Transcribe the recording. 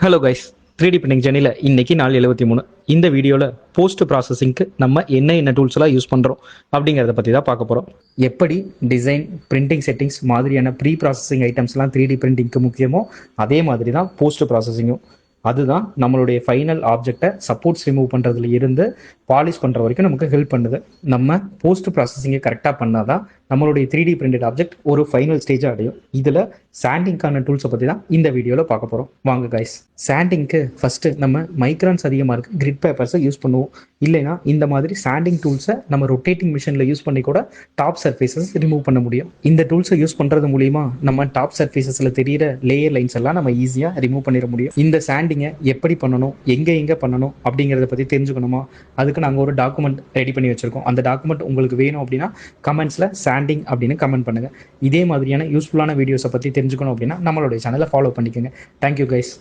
Hello guys, 3D printing ஜர்னியில் இன்னைக்கு நாள் 73. இந்த வீடியோவில் போஸ்ட் ப்ராசஸிங்க்கு நம்ம என்ன டூல்ஸ்லாம் யூஸ் பண்ணுறோம் அப்படிங்கிறத பற்றி தான் பார்க்க போகிறோம். எப்படி டிசைன், பிரிண்டிங் செட்டிங்ஸ் மாதிரியான ப்ரீ ப்ராசஸிங் ஐட்டம்ஸ்லாம் 3D பிரிண்டிங்க்கு முக்கியமோ அதே மாதிரி தான் போஸ்ட் ப்ராசஸிங்கும். அதுதான் நம்மளுடைய ஃபைனல் ஆப்ஜெக்டை சப்போர்ட்ஸ் ரிமூவ் பண்ணுறதுல இருந்து பாலிஷ் பண்ணுற வரைக்கும் நமக்கு ஹெல்ப் பண்ணுது. நம்ம போஸ்ட் ப்ராசஸிங்கை கரெக்டாக பண்ணால் தான் நம்மளுடைய 3D பிரிண்டட் ஆப்ஜெக்ட் ஒரு ஃபைனல் ஸ்டேஜை அடையும். இதில் சாண்டிங்கான டூல்ஸை பற்றி தான் இந்த வீடியோவில் பார்க்க போகிறோம். வாங்க கைஸ். சாண்டிங்க்கு ஃபஸ்ட்டு நம்ம மைக்ரான்ஸ் அதிகமாக இருக்குது கிரிட் பேப்பர்ஸை யூஸ் பண்ணுவோம். இல்லைனா இந்த மாதிரி சாண்டிங் டூல்ஸை நம்ம ரொட்டேட்டிங் மிஷினில் யூஸ் பண்ணி கூட டாப் சர்ஃபேஸஸ் ரிமூவ் பண்ண முடியும். இந்த டூல்ஸை யூஸ் பண்ணுறது மூலிமா நம்ம டாப் சர்ஃபேஸஸில் தெரியிற லேயர் லைன்ஸ் எல்லாம் நம்ம ஈஸியாக ரிமூவ் பண்ணிட முடியும். இந்த சாண்டிங்கை எப்படி பண்ணணும், எங்கே பண்ணணும் அப்படிங்கிறத பற்றி தெரிஞ்சுக்கணுமா? அதுக்கு நாங்கள் ஒரு டாக்குமெண்ட் ரெடி பண்ணி வச்சுருக்கோம். அந்த டாக்குமெண்ட் உங்களுக்கு வேணும் அப்படின்னா கமெண்ட்ஸில் சாண்டிங் அப்படின்னு கமெண்ட் பண்ணுங்கள். இதே மாதிரியான யூஸ்ஃபுல்லான வீடியோஸை பற்றி தெரிஞ்சுக்கணும் அப்படின்னா நம்மளுடைய சேனலை ஃபாலோ பண்ணிக்கோங்க. Thank you guys.